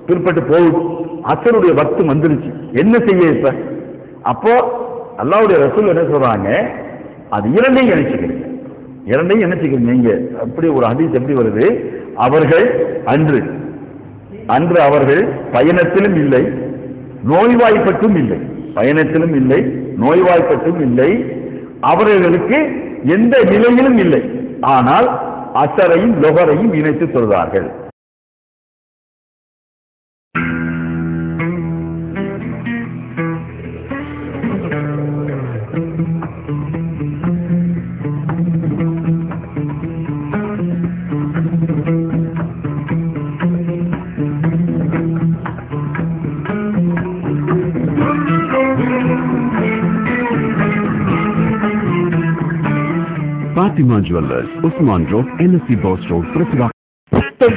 பிற்பட்டு போகுது, அசருடைய வக்து வந்துருச்சு, என்ன செய்ய இப்ப? அப்போ அல்லாஹ்வுடைய ரசூல் என்ன சொல்றாங்க, அது இரண்டையும் இணைச்சிக்கிறீங்க நீங்க. அப்படி ஒரு ஹதீஸ் எப்படி வருது, அவர்கள் அன்று அவர்கள் பயணத்திலும் இல்லை நோய்வாய்ப்பட்டும் இல்லை, அவர்களுக்கு எந்த நிலையிலும் இல்லை, ஆனால் அசரையும் லொஹரையும் இணைத்து சொல்றார்கள். Fatima Jewellers, Usman Road, NSC Boss Road, Prithva.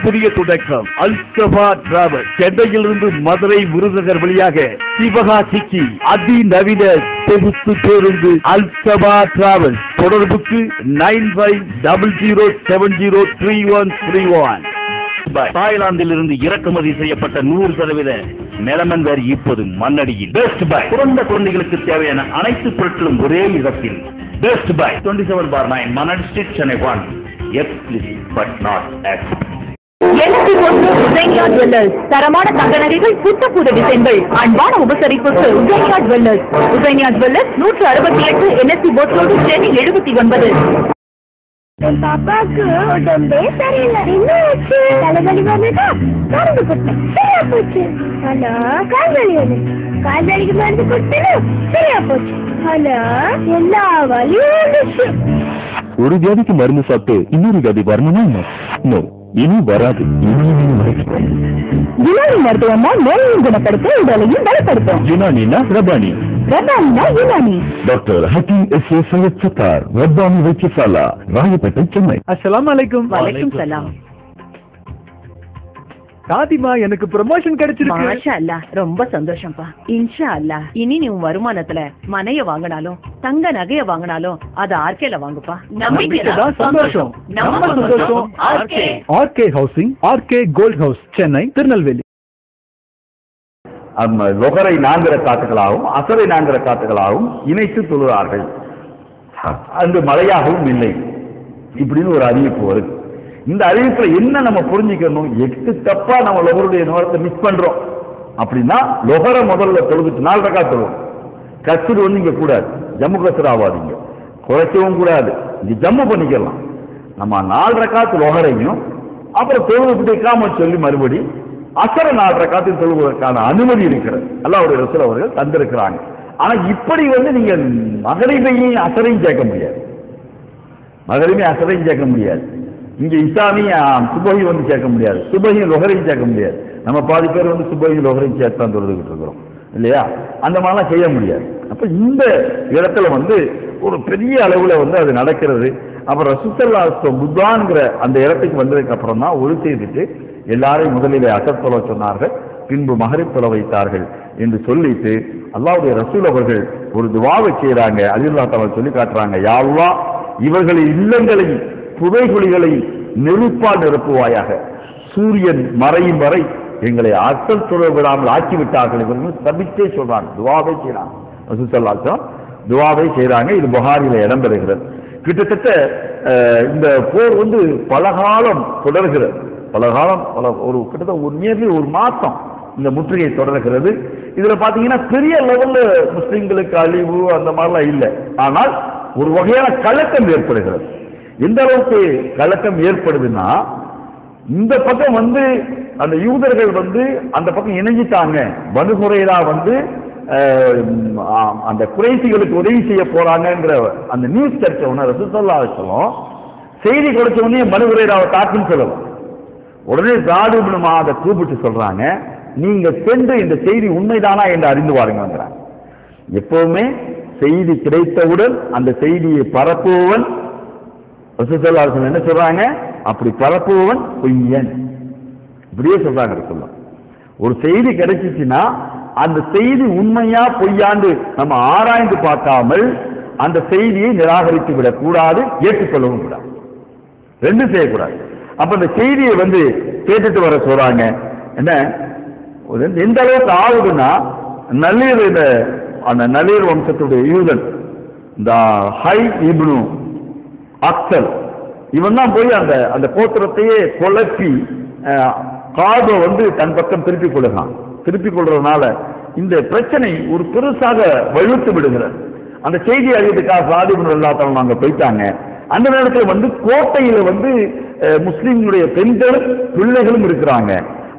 புதிய தொடக்கம் அல்சபா டிராவல். சென்னையிலிருந்து மதுரை விருதுநகர் வழியாக சிவகாசிக்கு அதிநவீன தொகுப்பு பேருந்து அல்சபா டிராவல். தொடர்புக்கு 9500703131. தாய்லாந்தில் இருந்து இறக்குமதி செய்யப்பட்ட 100% மெலமன் வேர் இப்போது மண்ணடியில். Best by. குறைந்த குழந்தைகளுக்கு தேவையான அனைத்து பொருட்களும் ஒரே இடத்தில். Best buy 27/9 Manal street, Chennai 1. Explicit but not explicit. Husainiya jewellers தரமான தங்க நகைகள், புத்தப்புது டிசைன்கள், அன்பான உபசரிப்புக்கு Husainiya jewellers. Husainiya jewellers 168 NSC Bose road, Chennai 79. என் பாப்பாவுக்கு உடம்பே சரியில்லை. என்ன ஆச்சு? தலைவலி வந்துட்டா மருந்து கொடுத்தேன், சரியா போச்சு. ஆனா கால்வலி வந்து கால்வலிக்கு மருந்து கொடுத்தேன், சரியா போச்சு. ஆனா எல்லா வலியும் வந்துச்சு. ஒரு வியாதிக்கு மருந்து சாப்பிட்டு இன்னொரு வியாதி வரணுமா? இனி வராது. யுனானி மருத்துவமா நோயையும் குணப்படுத்த, உடலையும் பலப்படுத்தும். யுனானினா ரபானி, ரபானினா யுனானி. Doctor Hakeem S A. சையத் சத்தார், ரப்பானி வைத்தியசாலா, ராயப்பேட்டை, சென்னை. அஸ்ஸலாமு அலைக்கும். வலைக்கும் சலாம். காதிமா, எனக்கு ப்ரமோஷன் கிடைச்சிருக்கு. மாஷா அல்லாஹ், ரொம்ப சந்தோஷம்ப்பா. இன்ஷா அல்லாஹ் இனி நீ உன் வருமானத்துல மனைய வாங்கினாலும் தங்க நகைய வாங்கினாலும் அது ஆர்கேல வாங்குப்பா. நம்பிக்கைதான் சந்தோஷம். நம்ம சந்தோஷம் RK. RK housing, RK gold house, Chennai, Tirunelveli. லொஹரை 4 ரக்காத்துகளாகவும் அசரை 4 ரக்காத்துகளாகவும் இணைத்து தொழுகிறார்கள். அங்கு மழையாகவும் இல்லை இப்படின்னு ஒரு அறிவிப்பு வருது. இந்த அறிவிப்புல என்ன நம்ம புரிஞ்சுக்கணும், 8 தப்பா நம்ம லொஹருடைய நேரத்தை மிஸ் பண்றோம் அப்படின்னா, லொஹரை முதல்ல தொழுதுட்டு 4 ரக்காத் தொழுவோம். கஸ்ரு இங்க கூடாது, ஜம்மு கஸ்ரு ஆகாதீங்க, குறைக்கவும் கூடாது, இங்க ஜம்மு பண்ணிக்கலாம். நம்ம 4 ரக்காத் லொஹரையும் அப்புறம் தொழுதுட்டு இக்காம சொல்லி மறுபடி அசர 4 ரக்காத்தையும் தொழுவதற்கான அனுமதி இருக்கிறது, அல்லாஹ்வுடைய ரசூல் அவர்கள் தந்திருக்கிறாங்க. ஆனா இப்படி நீங்க மகரிபையும் அசரையும் சேர்க்க முடியாது, மகரிபையும் அசரையும் சேர்க்க முடியாது. இங்க இசாமியும் சுபஹி சேர்க்க முடியாது, சுபஹியும் லொஹரையும் சேர்க்க முடியாது. நம்ம பாதி பேர் சுபஹியும் லொஹரையும் சேர்த்து தான் தொழுதுகிட்டு இருக்கிறோம் இல்லையா? அந்த மாதிரிலாம் செய்ய முடியாது. அப்ப இந்த இடத்துல ஒரு பெரிய அளவுல அது நடக்கிறது. அப்புறம் ரசூல் ஸல்லல்லாஹு புத்தான்ங்கிற அந்த இடத்துக்கு வந்ததுக்கு அப்புறம் தான் ஒழு செய்துட்டு எல்லாரையும் முதலிலே அசர் தொழ சொன்னார்கள், பின்பு மகரிப் தொழ வைத்தார்கள் என்று சொல்லிட்டு அல்லாஹ்வுடைய ரசூல் அவர்கள் ஒரு துஆவை செய்றாங்க. அல்லாஹ் தஆலா சொல்லி காட்டுறாங்க, யா அல்லாஹ் இவர்களின் இல்லங்களையும் புதைகுழிகளையும் நெருப்பால் நிரப்புவாயாக, சூரியன் மறையும் வரை எங்களை அசல் தொழ விடாமல் ஆக்கிவிட்டார்கள். இவர்கள் சபித்தே சொல்றாங்க, துஆவை செய்றாங்க. ரசூல் ஸல்லல்லாஹு அலைஹி வஸல்லம் துஆவை செய்றாங்க. இது புகாரில இடம்பெறுகிறது. கிட்டத்தட்ட இந்த போர் பலகாலம் தொடர்கிறது. பலகாலம் கிட்டத்தட்ட ஒரு மாசம் இந்த முற்றுகை தொடர்கிறது. இதுல பாத்தீங்கன்னா பெரிய லெவல்ல முஸ்லிம்களுக்கு அழிவு அந்த மாதிரிலாம் இல்லை. ஆனால் ஒரு வகையான கலக்கம் ஏற்படுகிறது. எந்த அளவுக்கு கலக்கம் ஏற்படுதுன்னா, இந்த பக்கம் வந்து அந்த யூதர்கள் வந்து அந்த பக்கம் இணைஞ்சிட்டாங்க. பனு குறைரா வந்து அந்த குறைசிகளுக்கு உதவி செய்ய போறாங்கிற அந்த நியூஸ் கிடைச்ச உடனே ரசூலுல்லாஹி ஸல்லல்லாஹு அலைஹி வஸல்லம் செய்தி கிடைச்ச உடனே பனு குறைராவை தாக்குன்னு சொல்லலாம். உடனே ஸாத் இப்னு முஆதை கூப்பிட்டு சொல்றாங்க, நீங்க சென்று இந்த செய்தி உண்மைதானா என்று அறிந்து வாருங்கிறாங்க. எப்பவுமே செய்தி கிடைத்தவுடன் அந்த செய்தியை பரப்புவன் ரசூலுல்லாஹி ஸல்லல்லாஹு அலைஹி வஸல்லம் என்ன சொல்றாங்க, அப்படி பரப்புவன் பொய்யன், இப்படியே சொல்றாங்க ரசூலுல்லாஹ். ஒரு செய்தி கிடைச்சிச்சுன்னா அந்த செய்தி உண்மையா பொய்யாண்டு நம்ம ஆராய்ந்து பார்க்காமல் அந்த செய்தியை நிராகரித்து விடக்கூடாது, ஏற்றுக்கொள்ளவும் கூடாது, ரெண்டும் செய்யக்கூடாது. அப்ப அந்த செய்தியை வந்து கேட்டுட்டு வர சொல்றாங்க. என்ன எந்த அளவுக்கு ஆகுதுன்னா, நல்லீர் அந்த நல்லீர் வம்சத்துடைய யூதன் இந்த ஹை இப்னு அக்சல் இவன் தான் போய் அந்த அந்த கோத்திரத்தையே குழப்பி காபை வந்து தன் பக்கம் திருப்பிக் கொள்ளுகிறான். திருப்பிக் கொள்றதுனால இந்த பிரச்சனை ஒரு பெருசாக வலுத்து விடுகிறது. அந்த செய்தி அறிவித்துக்காக ஸாத் இப்னு ரலியல்லாஹு அங்க போயிட்டாங்க. அந்த நேரத்தில் வந்து கோட்டையில வந்து முஸ்லிம்களுடைய பெண்களும் பிள்ளைகளும் இருக்கிறாங்க.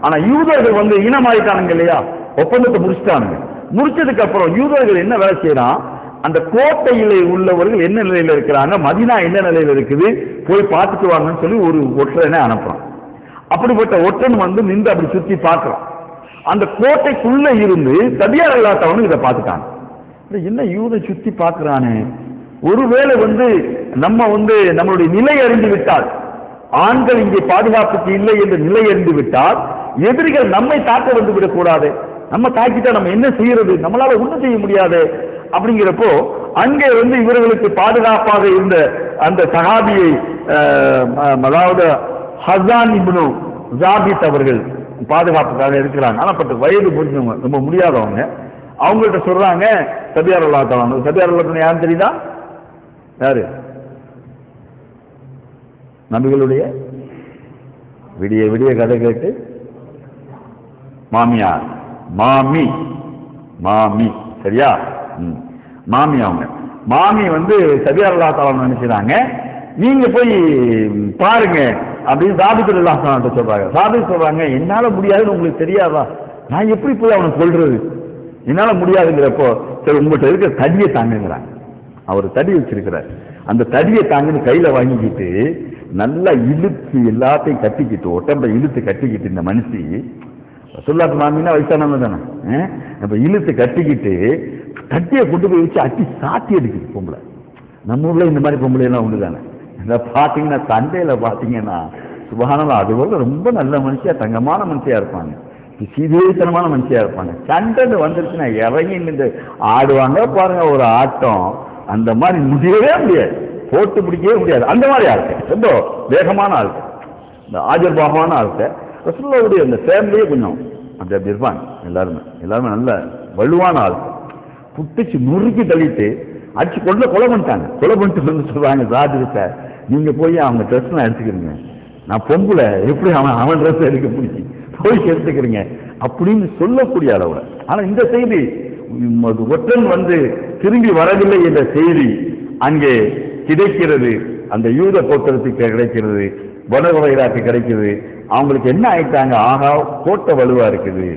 ஆனா யூதர்கள் வந்து இனமாயிட்டானுங்க இல்லையா, ஒப்பந்தத்தை முடிச்சுட்டானுங்க. முடிச்சதுக்கு அப்புறம் யூதர்கள் என்ன வேலை செய்யறான், அந்த கோட்டையில உள்ளவர்கள் என்ன நிலையில இருக்கிறாங்க, மதீனா என்ன நிலையில இருக்குது, போய் பார்த்துட்டு வாங்கன்னு சொல்லி ஒரு ஒற்றனை அனுப்புறான். அப்படிப்பட்ட ஒற்றன் வந்து நின்று அப்படி சுத்தி பார்க்கிறான். அந்த கோட்டைக்குள்ள இருந்து தபியார் இல்லாதவனு இதை பார்த்துட்டாங்க. என்ன யூதை சுத்தி பார்க்கிறானே, ஒருவேளை வந்து நம்ம வந்து நம்மளுடைய நிலை அறிந்து விட்டால், ஆண்கள் இங்கே பாதுகாப்புக்கு இல்லை என்ற நிலை அறிந்து விட்டால் எதிரிகள் நம்மை தாக்க வந்து விடக்கூடாது, நம்ம தாக்கிட்டா நம்ம என்ன செய்யறது, நம்மளால ஒன்றும் செய்ய முடியாது. அப்படிங்கிறப்போ அங்கே வந்து இவர்களுக்கு பாதுகாப்பாக இருந்த அந்த சஹாபியை அதாவது ஹஸான் இப்னு ஜாபித் அவர்கள் பாதுகாப்புக்காக இருக்கிறாங்க. ஆனா பட்டு வயது முடிஞ்சவங்க, ரொம்ப முடியாதவங்க. அவங்கள்ட்ட சொல்றாங்க, சபியார் அல்லாஹ் சபியார் அல்லாஹ் யாரும் தெரியுதா, யாரு நபிகளுடைய விடிய விடிய கதை கேட்டு மாமியார் மாமி மாமி சரியா, மாமி அவங்க மாமி வந்து சபியார் அல்லாஹ் நினைச்சாங்க, நீங்க போய் பாருங்க அப்படின்னு சாபித் அல்லாஹ் சொல்றாங்க. சாபித் சொல்றாங்க, என்னால முடியாதுன்னு உங்களுக்கு தெரியாதா, நான் எப்படி போய் அவனை கொல்றது, என்னால முடியாதுங்கிறப்போ சரி உங்கள்கிட்ட இருக்கிற தடியை தாங்குங்கிறாங்க. அவர் தடி வச்சிருக்கிறார், அந்த தடியை தாங்கன்னு கையில வாங்கிக்கிட்டு நல்லா இழுத்து எல்லாத்தையும் கட்டிக்கிட்டு ஒட்டம்பை இழுத்து கட்டிக்கிட்டு இந்த மனுஷி சொல்லாத்து மாமின்னா வயசானவங்க தானே, அப்ப இழுத்து கட்டிக்கிட்டு தட்டியை கொண்டு போய் வச்சு அட்டி சாத்தி அடிக்குது பொம்பளை. நம்ம ஊர்ல இந்த மாதிரி பொம்பளை எல்லாம் உண்டு தானே. பாத்தீங்கன்னா சண்டையில பாத்தீங்கன்னா சுபஹானல்லாஹ் அதுபோல ரொம்ப நல்ல மனுஷியா தங்கமான மனுஷியா இருப்பாங்க, சீதேசனமான மனுஷியா இருப்பாங்க. சண்டை வந்துருச்சுன்னா இறங்கி நின்று ஆடுவாங்க பாருங்க ஒரு ஆட்டம், அந்த மாதிரி முடியவே முடியாது, போட்டு பிடிக்கவே முடியாது. அந்த மாதிரி ஆளுக்கு ரொம்ப வேகமான ஆளுக்கு, இந்த ஆஜர்பாகமான ஆளுக்கு. ரசூலுல்லாஹ்வுடைய அந்த ஃபேமிலியே கொஞ்சம் அப்படி அப்படி இருப்பாங்க. எல்லாருமே நல்ல வலுவான ஆளுக்கு. புட்டிச்சு நுறுக்கி தள்ளிட்டு அடிச்சு கொலை பண்ணிட்டாங்க. கொலை பண்ணிட்டு வந்து சொல்றாங்க, ராஜிட்ட நீங்க போய் அவங்க ட்ரெஸ் எல்லாம் எடுத்துக்கிறீங்க, நான் பொம்புல எப்படி அவன் ட்ரெஸ் எடுக்க பிடிச்சி போய் எடுத்துக்கிறீங்க அப்படின்னு சொல்லக்கூடிய அளவுல. ஆனா இந்த செய்தி ஒற்றன் வந்து திரும்பி வரவில்லை என்ற செய்தி அங்கே கிடைக்கிறது, அந்த யூத கோத்திரத்துக்கு கிடைக்கிறது, பனு குறைராக்கு கிடைக்கிறது. அவங்களுக்கு என்ன ஆயிட்டாங்க, ஆகா கோட்டை வலுவா இருக்குது,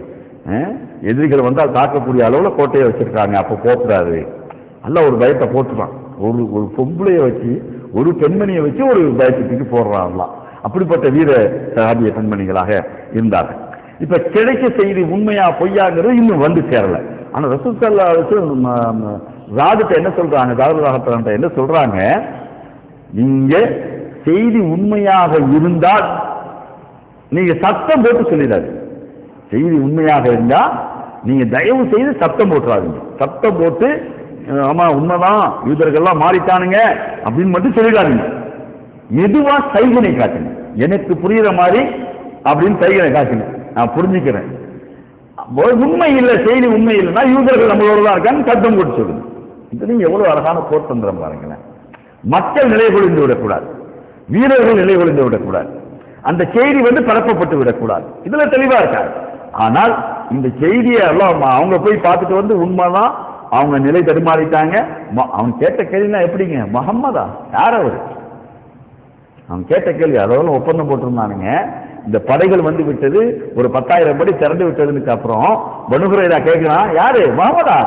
எதிரிகள் வந்தால் தாக்கக்கூடிய அளவுல கோட்டையை வச்சிருக்காங்க, அப்ப போக்கூடாது. அல்ல ஒரு பயத்தை போட்டுறான். ஒரு பொம்பளைய வச்சு ஒரு பெண்மணியை வச்சு ஒரு பயத்துக்கு போடுறாங்களாம். அப்படிப்பட்ட வீர சஹாபிய பெண்மணிகளாக இருந்தார்கள். இப்ப கிடைக்க செய்தி உண்மையா பொய்யாங்கிறது இன்னும் வந்து சேரல. ஆனா ரசூல் ஸல்லல்லாஹு அலைஹி வஸல்லம் ராஜத்தை என்ன சொல்றாங்க, தாவூத் என்ன சொல்றாங்க, நீங்க செய்தி உண்மையாக இருந்தால் நீங்க சத்தம் போட்டு சொல்லிடாது. செய்தி உண்மையாக இருந்தா நீங்க தயவு செய்து சத்தம் போட்டுறாதீங்க. சத்தம் போட்டு ஆமா உண்மைதான் யூதர்கள்லாம் மாறிட்டானுங்க அப்படின்னு மட்டும் சொல்லிடாதீங்க. மெதுவா சைகனை காட்டுங்க, எனக்கு புரியுற மாதிரி அப்படின்னு சைகனை காட்டுங்க, நான் புரிஞ்சுக்கிறேன். உண்மை இல்லை, செய்தி உண்மை இல்லைன்னா யூதர்கள் நம்மளோட தான் இருக்காங்க சத்தம் போட்டு சொல்லுங்க. இது நீங்க எவ்வளவு அழகான போர்த்தந்திரம் பாருங்களேன். மக்கள் நிலை கொழிந்து விடக்கூடாது, வீரர்கள் நிலை கொழிந்து விடக்கூடாது, அந்த செய்தி வந்து பரப்பப்பட்டு விடக்கூடாது. இதுல தெளிவா இருக்காது. ஆனால் இந்த செய்தியை எல்லாம் அவங்க போய் பார்த்துட்டு வந்து உண்மைதான் அவங்க நிலை தடுமாறிட்டாங்க. அவங்க கேட்ட கேள்வினா எப்படிங்க, முகம்மதா யார் அவரு? அவங்க கேட்ட கேள்வி அதோட ஒப்பந்தம் போட்டிருந்தானுங்க. இந்த படைகள் வந்து விட்டது, ஒரு 10,000 படி திறந்து விட்டதுக்கு அப்புறம் பனு குறைதா கேட்கிறான், யாரு முகம்மதா?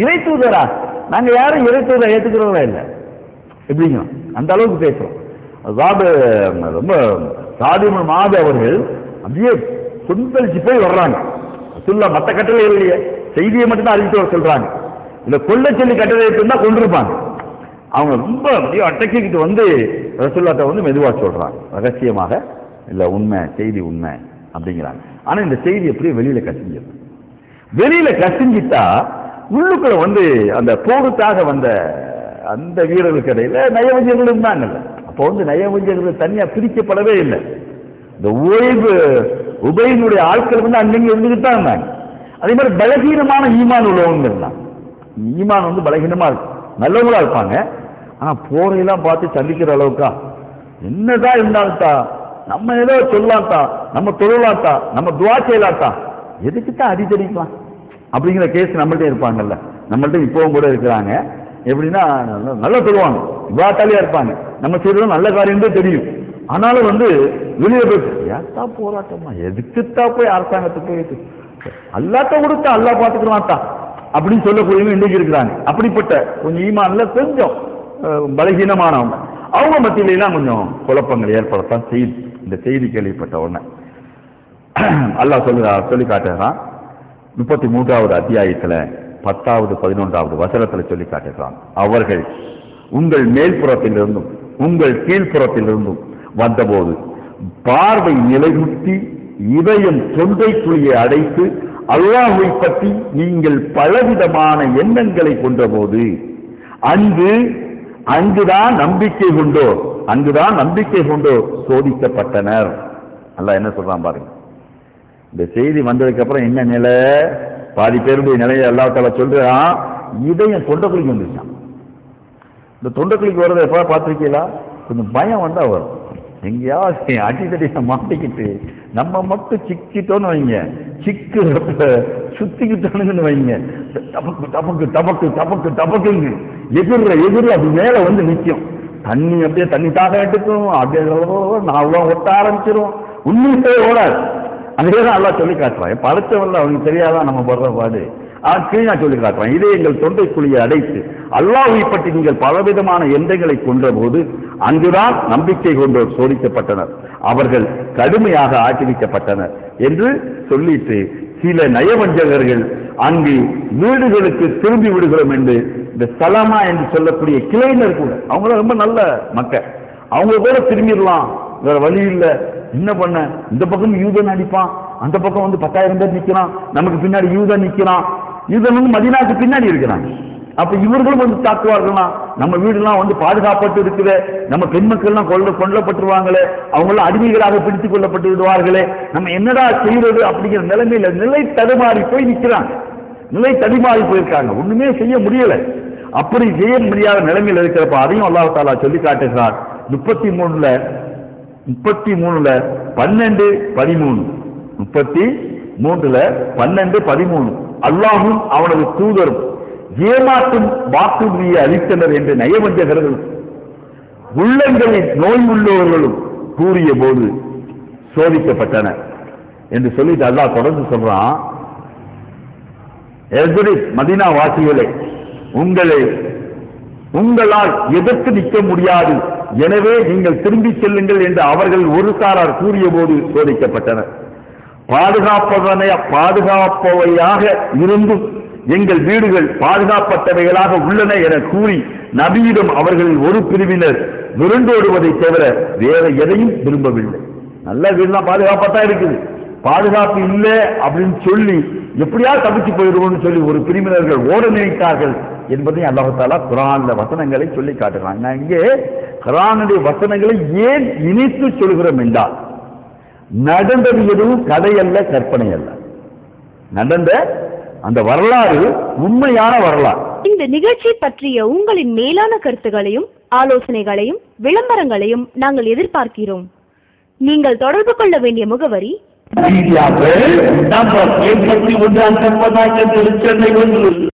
இறை தூதரா? நாங்க யாரும் இறை தூதரை ஏத்துக்கிறவங்களா இல்லை எப்படிங்க அந்த அளவுக்கு பேசுறோம். அதாவது ரொம்ப சாதிமுல் மாது அவர்கள் அப்படியே கொந்தளிச்சு போய் வர்றாங்க. சொல்ல மற்ற கட்டளை இல்லையே, செய்தியை மட்டும் தான் அறிவித்து வர சொல்றாங்க. இந்த கொள்ள சொல்லி கட்டளை இருந்தா கொண்டிருப்பாங்க. அவங்க ரொம்ப அப்படியே அட்டக்கிட்டு வந்து ரசூலுல்லாஹ் வந்து மெதுவா சொல்றாங்க, ரகசியமாக இல்ல உண்மை செய்தி உண்மை அப்படிங்கிறாங்க. ஆனா இந்த செய்தி எப்படியே வெளியில கசிஞ்சிடும். வெளியில கசிஞ்சிட்டா உள்ளுக்குள்ள வந்து அந்த போருக்காக வந்த அந்த வீரர்களுக்கு இடையில நயவஞ்சகர்கள் இருந்தாங்கல்ல. அப்போ வந்து நயவஞ்சகர்கள் தனியா பிரிக்கப்படவே இல்லை. இந்த உபயினுடைய ஆட்கள் வந்து அங்கங்க இருந்துகிட்டு தான் இருந்தாங்க. அதே மாதிரி பலகீனமான ஈமான் உள்ளவங்க இருந்தாங்க. ஈமான் வந்து பலகீனமா இருக்கும், நல்லவங்களா இருப்பாங்க. ஆனா போரையெல்லாம் பார்த்து சந்திக்கிற அளவுக்கா என்னதான் இருந்தால்தா நம்ம ஏதோ சொல்லாத்தா, நம்ம தொழலாத்தா, நம்ம துவா செய்யலாத்தா, எதுக்குத்தான் அடித்தடிக்கலாம் அப்படிங்கிற கேஸ் நம்மள்ட்ட இருப்பாங்கல்ல. நம்மள்ட்ட இப்பவும் கூட இருக்கிறாங்க. எப்படின்னா நல்லா சொல்லுவாங்க, விவாத்தாலியா இருப்பாங்க, நம்ம செய்யறதும் நல்ல காரியம் தான் தெரியும். ஆனாலும் வந்து வெளியே போயிட்டு ஏத்தா போராட்டமா, எதுக்குத்தான் போய் அரசாங்கத்துக்கு போயிட்டு அல்லாத்த கொடுத்தா அல்லா பார்த்துக்கலாத்தா அப்படின்னு சொல்லக்கூடியவங்க இன்னைக்கு இருக்கிறாங்க. அப்படிப்பட்ட கொஞ்சம் ஈமான்ல கொஞ்சம் பலகீனமானவங்க, அவங்க மத்தியிலாம் கொஞ்சம் குழப்பங்கள் ஏற்படத்தான் செய்யுது. இந்த செய்தி கேள்விப்பட்ட உடனே அல்லாஹ் சொல்லி காட்டுறான். 33வது அத்தியாயத்துல 10வது 11வது வசனத்துல சொல்லி காட்டுகிறான், அவர்கள் உங்கள் மேல்புறத்திலிருந்தும் உங்கள் கீழ்ப்புறத்திலிருந்தும் வந்தபோது பார்வை நிலைகுத்தி இதயம் தொண்டை குழியை அடைத்து அல்லாஹ்வை பற்றி நீங்கள் பலவிதமான எண்ணங்களை கொண்டபோது அங்குதான் நம்பிக்கை கொண்டோ சோதிக்கப்பட்டனர். அல்லாஹ் என்ன சொல்றான் பாருங்க. இந்த செய்தி வந்ததுக்கு அப்புறம் என்ன நிலை, பாதி பேருடைய நிலையை அல்லாஹ் தஆலா சொல்றான், இதயம் தொண்டைக்குழிக்கு வந்துருச்சான். இந்த தொண்டைக்குழிக்கு வர்றதை எப்ப பார்த்திருக்கீங்களா? கொஞ்சம் பயம் வந்தா வரும். எங்கேயாவது அடித்தடியை மாட்டிக்கிட்டு நம்ம மட்டும் சிக்கிட்டோன்னு வைங்க, சிக்கு சுத்திக்கிட்டோன்னு வைங்க, டபக்கு டபக்கு டபக்கு டபக்கு டபக்குங்க எதிர அது மேல வந்து நிற்கும். தண்ணி அப்படியே தண்ணி தாக எடுக்கும், அப்படியே நாவெல்லாம் ஒட்ட ஆரம்பிச்சிடும், உண்மையிலே ஓடாது. அதுதான் அல்லாஹ் சொல்லி காட்டுவான். படைச்சவன்ல அவனுக்கு தெரியாதான் நம்ம படுற பாடு. கீழா சொல்லி காட்டுவான், இதே எங்கள் தொண்டை குழியை அடைத்து அல்லாஹ்வை பற்றி நீங்கள் பலவிதமான எண்ணங்களை கொன்ற போது அங்குதான் நம்பிக்கை கொண்டோர் சோதிக்கப்பட்டனர், அவர்கள் கடுமையாக ஆக்கிரிக்கப்பட்டனர் என்று சொல்லிட்டு சில நயவஞ்சகர்கள் அங்கு வீடுகளுக்கு திரும்பி விடுகிறோம் என்று இந்த சலமா என்று சொல்லக்கூடிய கிளைஞர் கூட, அவங்க ரொம்ப நல்ல மக்கள், அவங்க கூட திரும்பிடலாம், வேற வழி இல்லை, என்ன பண்ண இந்த பக்கம் யூதன் அடிப்பான், அந்த பக்கம் வந்து 10,000 பேர் நிக்கிறான், நமக்கு பின்னாடி யூதன் நிக்கிறான், யூதன் வந்து மதீனாவுக்கு பின்னாடி இருக்கிறாங்க. அப்ப இவர்களும் வந்து தாக்குவார்களா, நம்ம வீடுலாம் வந்து பாதுகாப்பட்டு இருக்குது, நம்ம பெண் மக்கள்லாம் கொல்லப்பட்டுருவாங்களே, அவங்களாம் அடிமைகளாக பிடித்துக் கொள்ளப்பட்டு விடுவார்களே, நம்ம என்னடா செய்யறது அப்படிங்கிற நிலைமையில நிலை தடுமாறி போய் நிற்கிறாங்க, நிலை தடுமாறி போயிருக்காங்க, ஒண்ணுமே செய்ய முடியல. அப்படி செய்ய முடியாத நிலைமையில் இருக்கிறப்ப அதையும் அல்லாஹ் தஆலா சொல்லி காட்டுகிறார். 33ல 12-13 அல்லாஹும் அவனது தூதரும் ஏமாற்றும் வாக்குறுதியை அளித்தனர் என்று நயவஞ்சகர்கள் உள்ளங்களில் நோய் உள்ளவர்களும் கூறிய போது சோதிக்கப்பட்டனர் என்று சொல்லிட்டு அல்லாஹ் தொடர்ந்து சொல்றான், மதீனா வாசிகளே, உங்களால் எதிர்த்து நிற்க முடியாது, எனவே நீங்கள் திரும்பி செல்லுங்கள் என்று அவர்கள் ஒரு சாரார் கூறிய போது சோதிக்கப்பட்டனர். பாதுகாப்பவையாக இருந்தும் எங்கள் வீடுகள் பாதுகாப்பட்டவைகளாக உள்ளன என கூறி நபியிடம் அவர்கள் ஒரு பிரிவினர் விருண்டோடுவதை தவிர வேற எதையும் விரும்பவில்லை. நல்ல வீடுலாம் பாதுகாப்பத்தான் இருக்குது, பாதுகாப்பு இல்லை அப்படின்னு சொல்லி எப்படியாவது தப்பிச்சு போயிடுவோம்னு சொல்லி ஒரு பிரிவினர்கள் ஓட நினைத்தார்கள் என்பதை அல்லாஹ் தஆலா குர்ஆன்ல வசனங்களை சொல்லி காட்டுறாங்க. நான் இங்கே குர்ஆனுடைய வசனங்களை ஏன் இணைத்து சொல்கிறோம் என்றால், நடந்தது எதுவும் கதை அல்ல, கற்பனை அல்ல, நடந்த அந்த வரலாறு உண்மையான வரலாறு. இந்த நிகழ்ச்சி பற்றிய உங்களின் மேலான கருத்துகளையும் ஆலோசனைகளையும் விளம்பரங்களையும் நாங்கள் எதிர்பார்க்கிறோம். நீங்கள் தொடர்பு கொள்ள வேண்டிய முகவரி மீடியாக்கள் நம்பர் 81 சென்னை 1